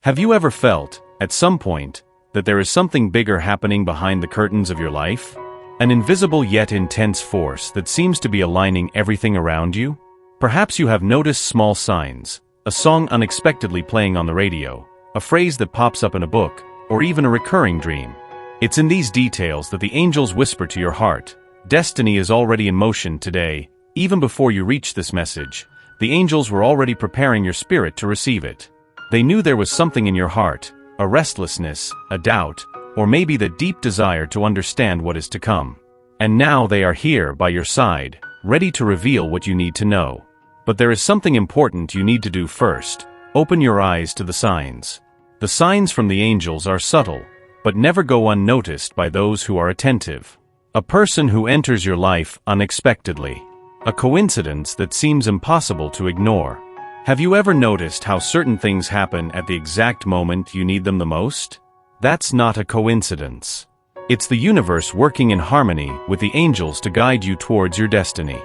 Have you ever felt, at some point, that there is something bigger happening behind the curtains of your life? An invisible yet intense force that seems to be aligning everything around you? Perhaps you have noticed small signs, a song unexpectedly playing on the radio, a phrase that pops up in a book, or even a recurring dream. It's in these details that the angels whisper to your heart, destiny is already in motion today. Even before you reach this message, the angels were already preparing your spirit to receive it. They knew there was something in your heart, a restlessness, a doubt, or maybe the deep desire to understand what is to come. And now they are here by your side, ready to reveal what you need to know. But there is something important you need to do first. Open your eyes to the signs. The signs from the angels are subtle, but never go unnoticed by those who are attentive. A person who enters your life unexpectedly. A coincidence that seems impossible to ignore. Have you ever noticed how certain things happen at the exact moment you need them the most? That's not a coincidence. It's the universe working in harmony with the angels to guide you towards your destiny.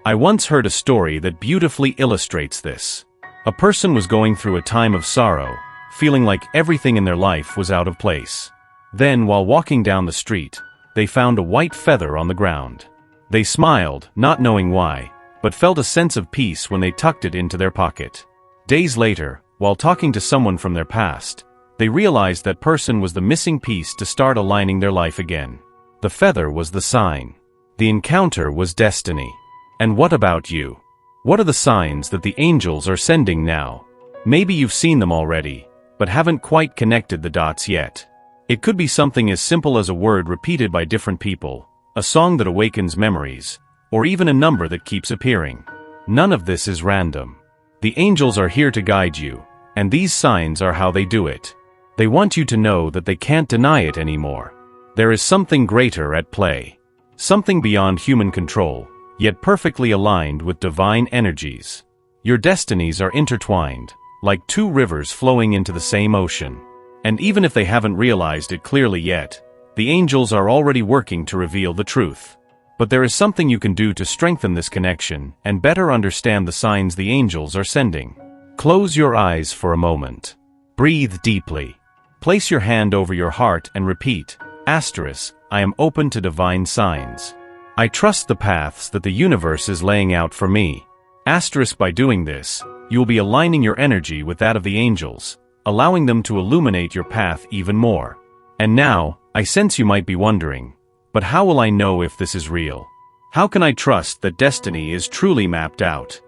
I once heard a story that beautifully illustrates this. A person was going through a time of sorrow, feeling like everything in their life was out of place. Then, while walking down the street, they found a white feather on the ground. They smiled, not knowing why, but felt a sense of peace when they tucked it into their pocket. Days later, while talking to someone from their past, they realized that person was the missing piece to start aligning their life again. The feather was the sign. The encounter was destiny. And what about you? What are the signs that the angels are sending now? Maybe you've seen them already, but haven't quite connected the dots yet. It could be something as simple as a word repeated by different people, a song that awakens memories, or even a number that keeps appearing. None of this is random. The angels are here to guide you, and these signs are how they do it. They want you to know that they can't deny it anymore. There is something greater at play. Something beyond human control, yet perfectly aligned with divine energies. Your destinies are intertwined, like two rivers flowing into the same ocean. And even if they haven't realized it clearly yet, the angels are already working to reveal the truth. But there is something you can do to strengthen this connection and better understand the signs the angels are sending. Close your eyes for a moment. Breathe deeply. Place your hand over your heart and repeat, I am open to divine signs. I trust the paths that the universe is laying out for me. By doing this, you will be aligning your energy with that of the angels, allowing them to illuminate your path even more. And now, I sense you might be wondering, but how will I know if this is real? How can I trust that destiny is truly mapped out?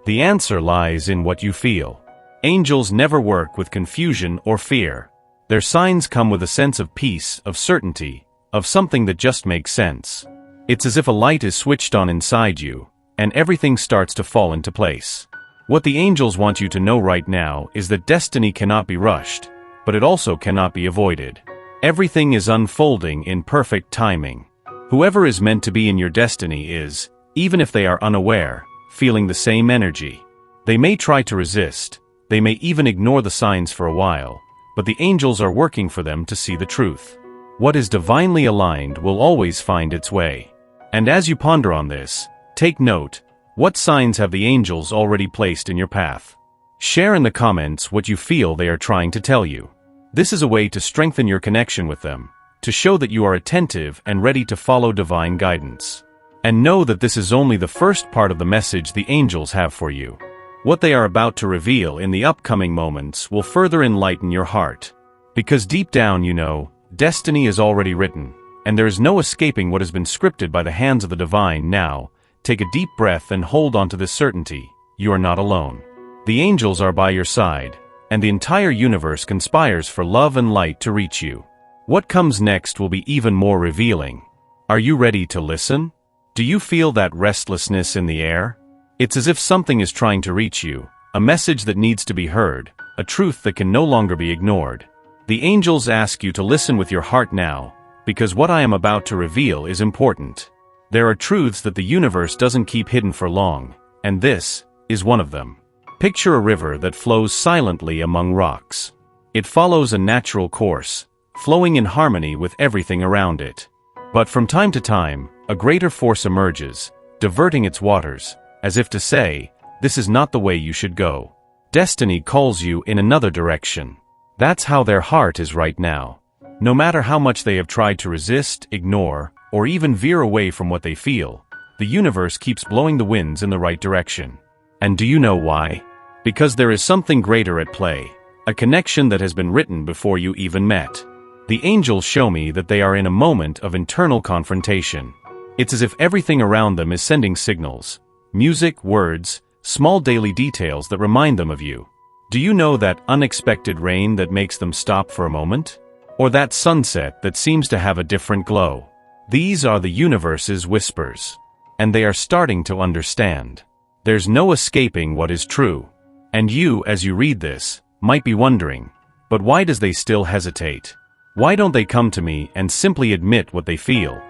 The answer lies in what you feel. Angels never work with confusion or fear. Their signs come with a sense of peace, of certainty, of something that just makes sense. It's as if a light is switched on inside you, and everything starts to fall into place. What the angels want you to know right now is that destiny cannot be rushed, but it also cannot be avoided. Everything is unfolding in perfect timing. Whoever is meant to be in your destiny is, even if they are unaware, feeling the same energy. They may try to resist, they may even ignore the signs for a while, but the angels are working for them to see the truth. What is divinely aligned will always find its way. And as you ponder on this, take note, what signs have the angels already placed in your path? Share in the comments what you feel they are trying to tell you. This is a way to strengthen your connection with them, to show that you are attentive and ready to follow divine guidance. And know that this is only the first part of the message the angels have for you. What they are about to reveal in the upcoming moments will further enlighten your heart. Because deep down you know, destiny is already written, and there is no escaping what has been scripted by the hands of the divine. Now, take a deep breath and hold on to this certainty, you are not alone. The angels are by your side, and the entire universe conspires for love and light to reach you. What comes next will be even more revealing. Are you ready to listen? Do you feel that restlessness in the air? It's as if something is trying to reach you, a message that needs to be heard, a truth that can no longer be ignored. The angels ask you to listen with your heart now, because what I am about to reveal is important. There are truths that the universe doesn't keep hidden for long, and this is one of them. Picture a river that flows silently among rocks. It follows a natural course, flowing in harmony with everything around it. But from time to time, a greater force emerges, diverting its waters, as if to say, this is not the way you should go. Destiny calls you in another direction. That's how their heart is right now. No matter how much they have tried to resist, ignore, or even veer away from what they feel, the universe keeps blowing the winds in the right direction. And do you know why? Because there is something greater at play, a connection that has been written before you even met. The angels show me that they are in a moment of internal confrontation. It's as if everything around them is sending signals, music, words, small daily details that remind them of you. Do you know that unexpected rain that makes them stop for a moment? Or that sunset that seems to have a different glow? These are the universe's whispers. And they are starting to understand. There's no escaping what is true. And you, as you read this, might be wondering, but why does they still hesitate? Why don't they come to me and simply admit what they feel?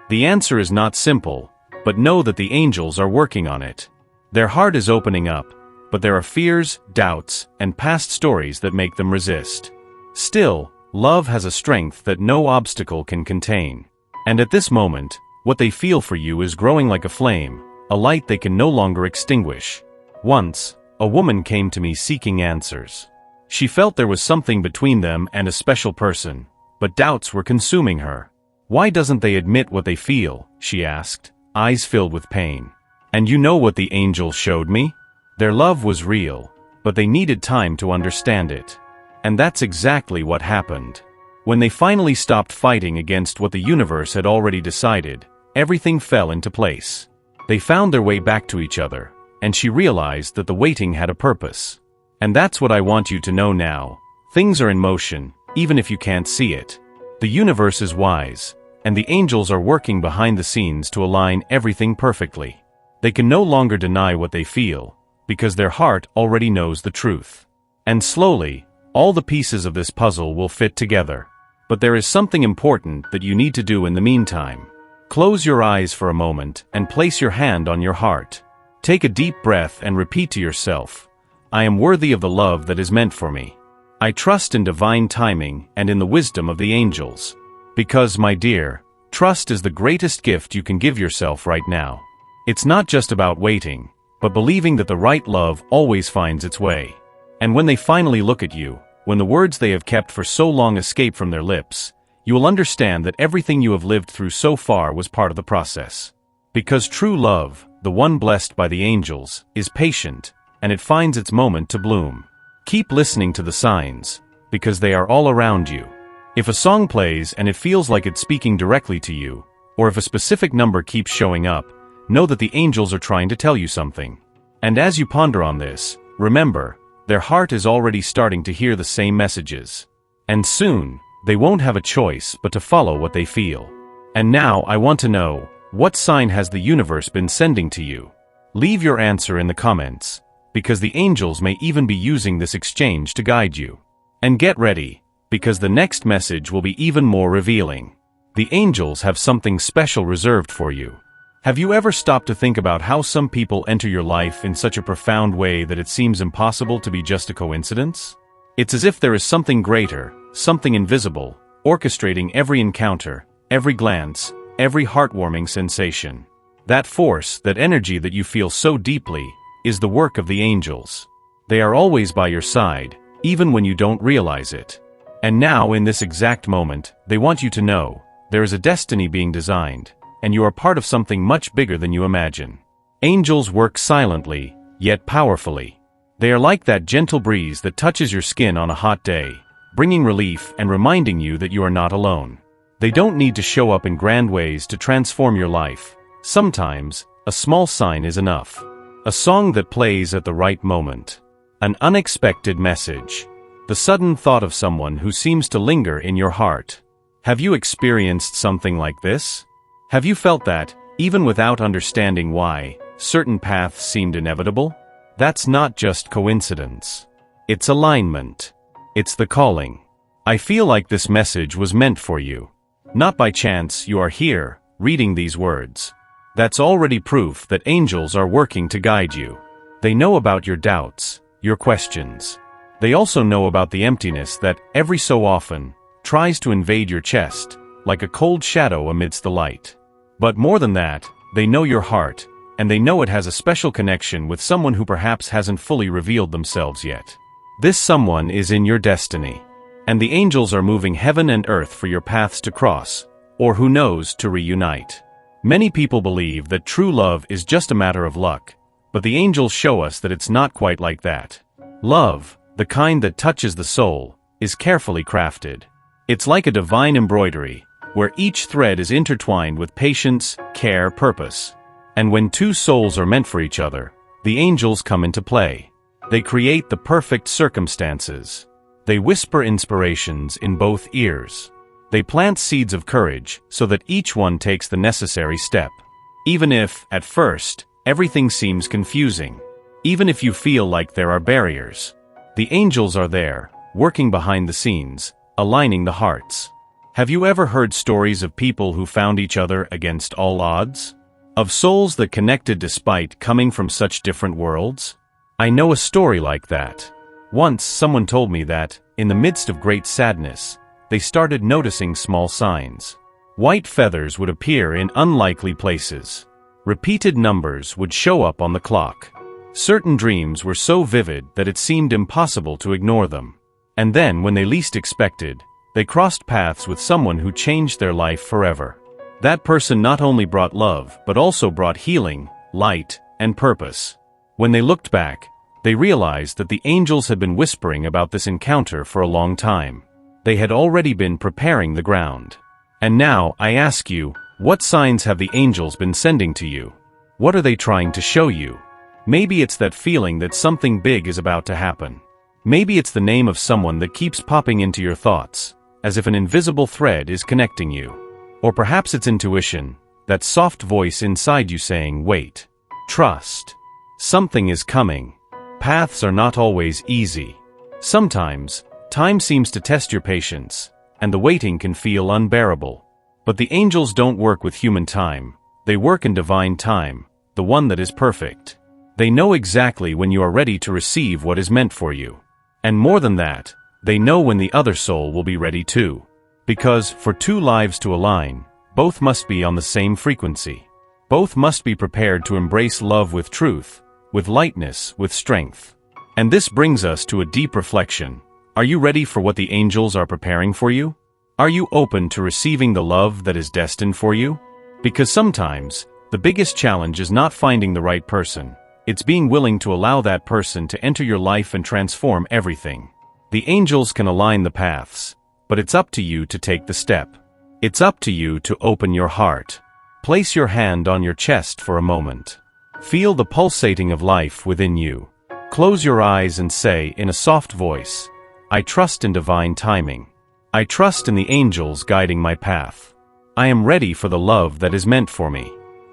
The answer is not simple, but know that the angels are working on it. Their heart is opening up, but there are fears, doubts, and past stories that make them resist. Still, love has a strength that no obstacle can contain. And at this moment, what they feel for you is growing like a flame, a light they can no longer extinguish. Once, a woman came to me seeking answers. She felt there was something between them and a special person, but doubts were consuming her. Why doesn't they admit what they feel? She asked, eyes filled with pain. And you know what the angel showed me? Their love was real, but they needed time to understand it. And that's exactly what happened. When they finally stopped fighting against what the universe had already decided, everything fell into place. They found their way back to each other, and she realized that the waiting had a purpose. And that's what I want you to know now. Things are in motion, even if you can't see it. The universe is wise, and the angels are working behind the scenes to align everything perfectly. They can no longer deny what they feel, because their heart already knows the truth. And slowly, all the pieces of this puzzle will fit together. But there is something important that you need to do in the meantime. Close your eyes for a moment and place your hand on your heart. Take a deep breath and repeat to yourself, I am worthy of the love that is meant for me. I trust in divine timing and in the wisdom of the angels. Because, my dear, trust is the greatest gift you can give yourself right now. It's not just about waiting, but believing that the right love always finds its way. And when they finally look at you, when the words they have kept for so long escape from their lips, you will understand that everything you have lived through so far was part of the process. Because true love, the one blessed by the angels, is patient, and it finds its moment to bloom. Keep listening to the signs, because they are all around you. If a song plays and it feels like it's speaking directly to you, or if a specific number keeps showing up, know that the angels are trying to tell you something. And as you ponder on this, remember, their heart is already starting to hear the same messages. And soon, they won't have a choice but to follow what they feel. And now I want to know, what sign has the universe been sending to you? Leave your answer in the comments, because the angels may even be using this exchange to guide you. And get ready, because the next message will be even more revealing. The angels have something special reserved for you. Have you ever stopped to think about how some people enter your life in such a profound way that it seems impossible to be just a coincidence? It's as if there is something greater, something invisible, orchestrating every encounter, every glance, every heartwarming sensation. That force, that energy that you feel so deeply, is the work of the angels. They are always by your side, even when you don't realize it. And now, in this exact moment, they want you to know, there is a destiny being designed, and you are part of something much bigger than you imagine. Angels work silently, yet powerfully. They are like that gentle breeze that touches your skin on a hot day, bringing relief and reminding you that you are not alone. They don't need to show up in grand ways to transform your life. Sometimes, a small sign is enough. A song that plays at the right moment. An unexpected message. The sudden thought of someone who seems to linger in your heart. Have you experienced something like this? Have you felt that, even without understanding why, certain paths seemed inevitable? That's not just coincidence. It's alignment. It's the calling. I feel like this message was meant for you. Not by chance you are here, reading these words. That's already proof that angels are working to guide you. They know about your doubts, your questions. They also know about the emptiness that, every so often, tries to invade your chest, like a cold shadow amidst the light. But more than that, they know your heart, and they know it has a special connection with someone who perhaps hasn't fully revealed themselves yet. This someone is in your destiny. And the angels are moving heaven and earth for your paths to cross, or who knows, to reunite. Many people believe that true love is just a matter of luck, but the angels show us that it's not quite like that. Love, the kind that touches the soul, is carefully crafted. It's like a divine embroidery, where each thread is intertwined with patience, care, purpose. And when two souls are meant for each other, the angels come into play. They create the perfect circumstances. They whisper inspirations in both ears. They plant seeds of courage so that each one takes the necessary step. Even if, at first, everything seems confusing. Even if you feel like there are barriers. The angels are there, working behind the scenes, aligning the hearts. Have you ever heard stories of people who found each other against all odds? Of souls that connected despite coming from such different worlds? I know a story like that. Once someone told me that, in the midst of great sadness, they started noticing small signs. White feathers would appear in unlikely places. Repeated numbers would show up on the clock. Certain dreams were so vivid that it seemed impossible to ignore them. And then, when they least expected, they crossed paths with someone who changed their life forever. That person not only brought love, but also brought healing, light, and purpose. When they looked back, they realized that the angels had been whispering about this encounter for a long time. They had already been preparing the ground. And now, I ask you, what signs have the angels been sending to you? What are they trying to show you? Maybe it's that feeling that something big is about to happen. Maybe it's the name of someone that keeps popping into your thoughts, as if an invisible thread is connecting you. Or perhaps it's intuition, that soft voice inside you saying, wait, trust. Something is coming. Paths are not always easy. Sometimes, time seems to test your patience, and the waiting can feel unbearable. But the angels don't work with human time. They work in divine time, the one that is perfect. They know exactly when you are ready to receive what is meant for you. And more than that, they know when the other soul will be ready too. Because, for two lives to align, both must be on the same frequency. Both must be prepared to embrace love with truth, with lightness, with strength. And this brings us to a deep reflection. Are you ready for what the angels are preparing for you? Are you open to receiving the love that is destined for you? Because sometimes, the biggest challenge is not finding the right person. It's being willing to allow that person to enter your life and transform everything. The angels can align the paths, but it's up to you to take the step. It's up to you to open your heart. Place your hand on your chest for a moment. Feel the pulsating of life within you. Close your eyes and say in a soft voice, I trust in divine timing. I trust in the angels guiding my path. I am ready for the love that is meant for me.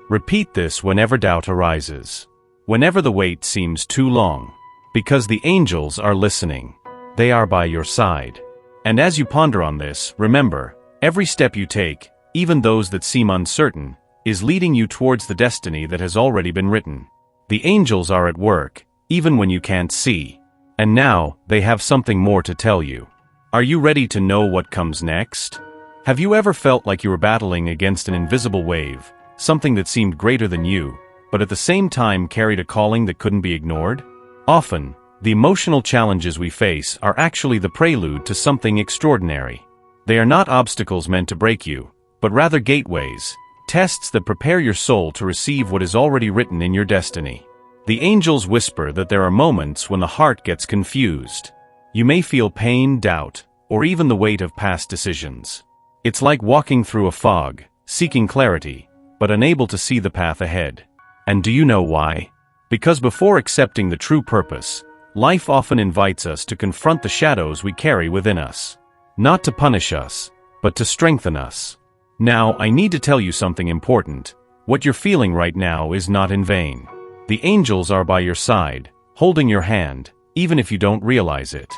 Repeat this whenever doubt arises. Whenever the wait seems too long. Because the angels are listening. They are by your side. And as you ponder on this, remember, every step you take, even those that seem uncertain, is leading you towards the destiny that has already been written. The angels are at work, even when you can't see. And now, they have something more to tell you. Are you ready to know what comes next? Have you ever felt like you were battling against an invisible wave, something that seemed greater than you, but at the same time carried a calling that couldn't be ignored? Often, the emotional challenges we face are actually the prelude to something extraordinary. They are not obstacles meant to break you, but rather gateways, tests that prepare your soul to receive what is already written in your destiny. The angels whisper that there are moments when the heart gets confused. You may feel pain, doubt, or even the weight of past decisions. It's like walking through a fog, seeking clarity, but unable to see the path ahead. And do you know why? Because before accepting the true purpose, life often invites us to confront the shadows we carry within us. Not to punish us, but to strengthen us. Now, I need to tell you something important. What you're feeling right now is not in vain. The angels are by your side, holding your hand, even if you don't realize it.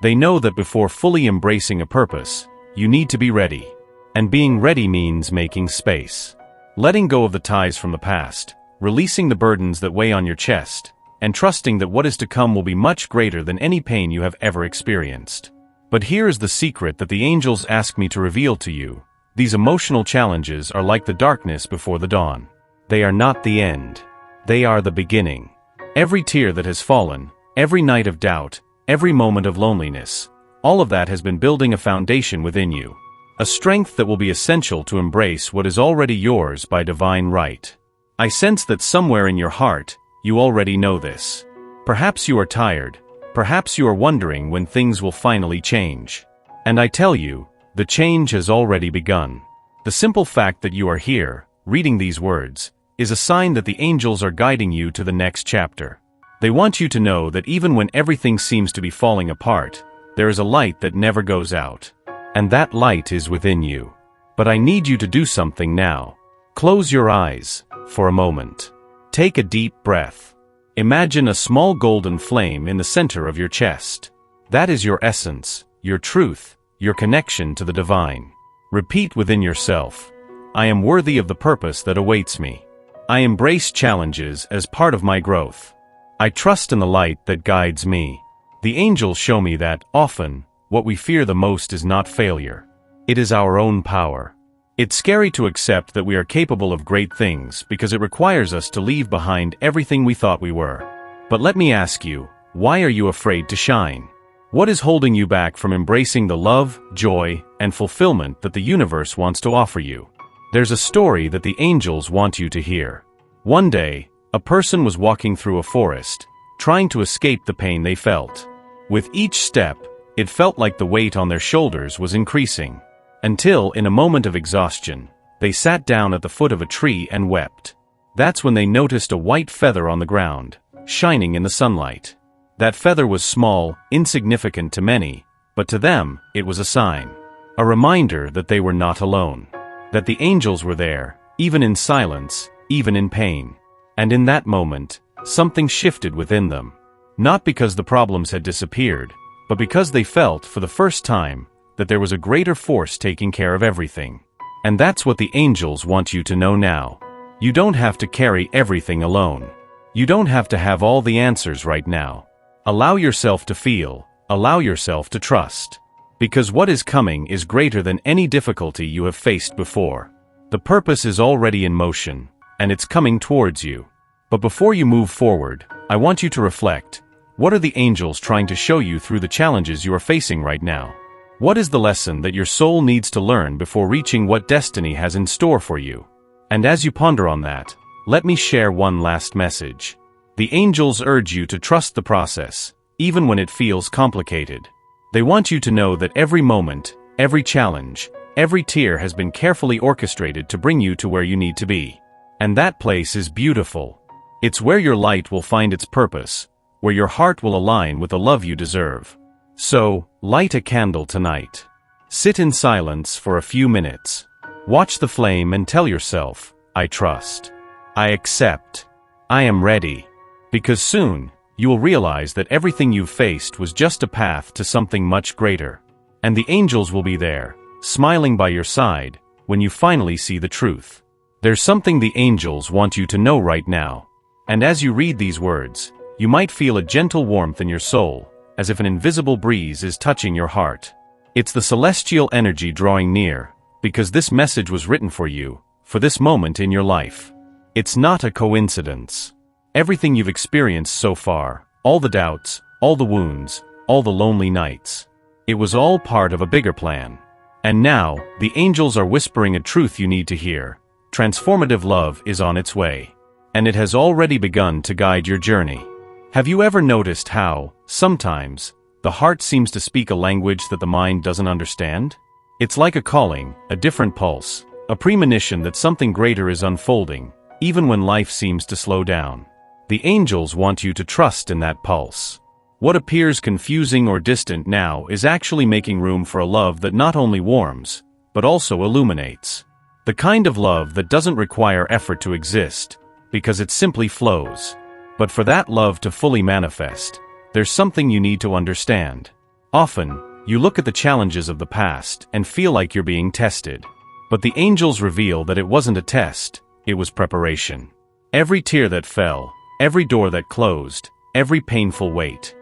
They know that before fully embracing a purpose, you need to be ready. And being ready means making space. Letting go of the ties from the past, releasing the burdens that weigh on your chest, and trusting that what is to come will be much greater than any pain you have ever experienced. But here is the secret that the angels ask me to reveal to you. These emotional challenges are like the darkness before the dawn. They are not the end. They are the beginning. Every tear that has fallen, every night of doubt, every moment of loneliness, All of that has been building a foundation within you. A strength that will be essential to embrace what is already yours by divine right. I sense that somewhere in your heart, you already know this. Perhaps you are tired. Perhaps you are wondering when things will finally change. And I tell you, the change has already begun. The simple fact that you are here, reading these words, is a sign that the angels are guiding you to the next chapter. They want you to know that even when everything seems to be falling apart, there is a light that never goes out. And that light is within you. But I need you to do something now. Close your eyes, for a moment. Take a deep breath. Imagine a small golden flame in the center of your chest. That is your essence, your truth, your connection to the divine. Repeat within yourself, I am worthy of the purpose that awaits me. I embrace challenges as part of my growth. I trust in the light that guides me. The angels show me that, often, what we fear the most is not failure. It is our own power. It's scary to accept that we are capable of great things because it requires us to leave behind everything we thought we were. But let me ask you, why are you afraid to shine? What is holding you back from embracing the love, joy, and fulfillment that the universe wants to offer you? There's a story that the angels want you to hear. One day, a person was walking through a forest, trying to escape the pain they felt. With each step, it felt like the weight on their shoulders was increasing. Until, in a moment of exhaustion, they sat down at the foot of a tree and wept. That's when they noticed a white feather on the ground, shining in the sunlight. That feather was small, insignificant to many, but to them, it was a sign. A reminder that they were not alone. That the angels were there, even in silence, even in pain. And in that moment, something shifted within them. Not because the problems had disappeared, but because they felt, for the first time, that there was a greater force taking care of everything. And that's what the angels want you to know now. You don't have to carry everything alone. You don't have to have all the answers right now. Allow yourself to feel, allow yourself to trust. Because what is coming is greater than any difficulty you have faced before. The purpose is already in motion, and it's coming towards you. But before you move forward, I want you to reflect. What are the angels trying to show you through the challenges you are facing right now? What is the lesson that your soul needs to learn before reaching what destiny has in store for you? And as you ponder on that, let me share one last message. The angels urge you to trust the process, even when it feels complicated. They want you to know that every moment, every challenge, every tear has been carefully orchestrated to bring you to where you need to be. And that place is beautiful. It's where your light will find its purpose, where your heart will align with the love you deserve. So, light a candle tonight. Sit in silence for a few minutes. Watch the flame and tell yourself, I trust. I accept. I am ready. Because soon, you will realize that everything you've faced was just a path to something much greater. And the angels will be there, smiling by your side, when you finally see the truth. There's something the angels want you to know right now. And as you read these words, you might feel a gentle warmth in your soul, as if an invisible breeze is touching your heart. It's the celestial energy drawing near, because this message was written for you, for this moment in your life. It's not a coincidence. Everything you've experienced so far, all the doubts, all the wounds, all the lonely nights, it was all part of a bigger plan. And now, the angels are whispering a truth you need to hear. Transformative love is on its way. And it has already begun to guide your journey. Have you ever noticed how, sometimes, the heart seems to speak a language that the mind doesn't understand? It's like a calling, a different pulse, a premonition that something greater is unfolding, even when life seems to slow down. The angels want you to trust in that pulse. What appears confusing or distant now is actually making room for a love that not only warms, but also illuminates. The kind of love that doesn't require effort to exist, because it simply flows. But for that love to fully manifest, there's something you need to understand. Often, you look at the challenges of the past and feel like you're being tested. But the angels reveal that it wasn't a test, it was preparation. Every tear that fell, every door that closed, every painful wait.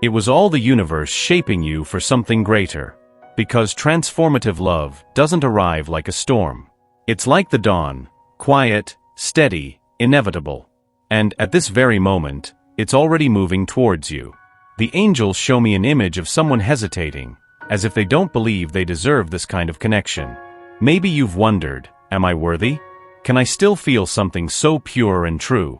It was all the universe shaping you for something greater. Because transformative love doesn't arrive like a storm. It's like the dawn, quiet, steady, inevitable. And at this very moment, it's already moving towards you. The angels show me an image of someone hesitating, as if they don't believe they deserve this kind of connection. Maybe you've wondered, am I worthy? Can I still feel something so pure and true?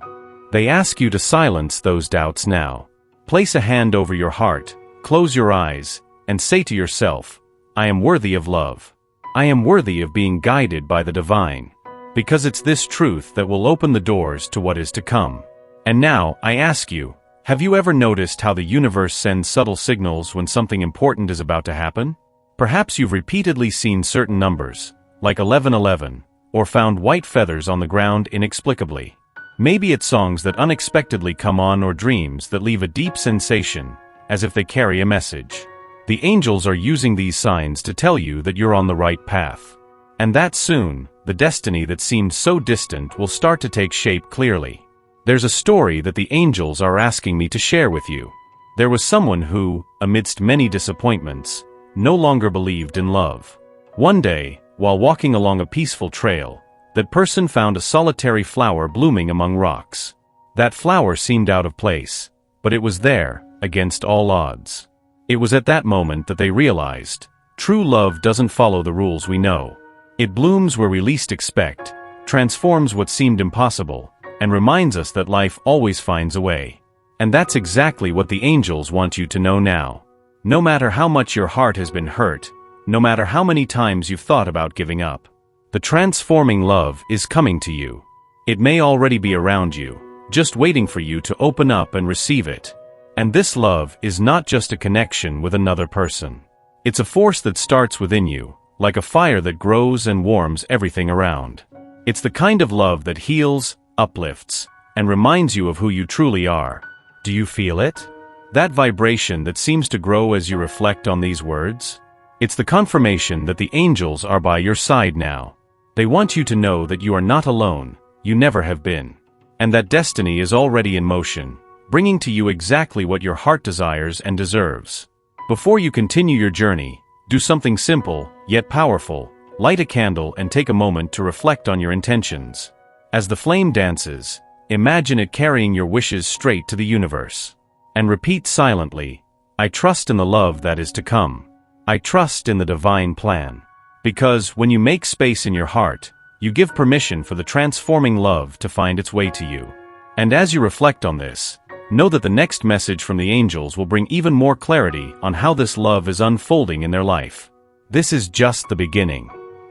They ask you to silence those doubts now. Place a hand over your heart, close your eyes, and say to yourself, I am worthy of love. I am worthy of being guided by the divine. Because it's this truth that will open the doors to what is to come. And now, I ask you, have you ever noticed how the universe sends subtle signals when something important is about to happen? Perhaps you've repeatedly seen certain numbers, like 1111, or found white feathers on the ground inexplicably. Maybe it's songs that unexpectedly come on or dreams that leave a deep sensation, as if they carry a message. The angels are using these signs to tell you that you're on the right path. And that soon, the destiny that seemed so distant will start to take shape clearly. There's a story that the angels are asking me to share with you. There was someone who, amidst many disappointments, no longer believed in love. One day, while walking along a peaceful trail, that person found a solitary flower blooming among rocks. That flower seemed out of place, but it was there, against all odds. It was at that moment that they realized, true love doesn't follow the rules we know. It blooms where we least expect, transforms what seemed impossible, and reminds us that life always finds a way. And that's exactly what the angels want you to know now. No matter how much your heart has been hurt, no matter how many times you've thought about giving up, the transforming love is coming to you. It may already be around you, just waiting for you to open up and receive it. And this love is not just a connection with another person. It's a force that starts within you, like a fire that grows and warms everything around. It's the kind of love that heals, uplifts, and reminds you of who you truly are. Do you feel it? That vibration that seems to grow as you reflect on these words? It's the confirmation that the angels are by your side now. They want you to know that you are not alone, you never have been. And that destiny is already in motion, bringing to you exactly what your heart desires and deserves. Before you continue your journey, do something simple, yet powerful. Light a candle and take a moment to reflect on your intentions. As the flame dances, imagine it carrying your wishes straight to the universe. And repeat silently, I trust in the love that is to come. I trust in the divine plan. Because when you make space in your heart, you give permission for the transforming love to find its way to you. And as you reflect on this, know that the next message from the angels will bring even more clarity on how this love is unfolding in their life. This is just the beginning.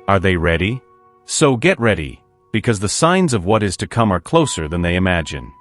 Are they ready? So get ready, because the signs of what is to come are closer than they imagine.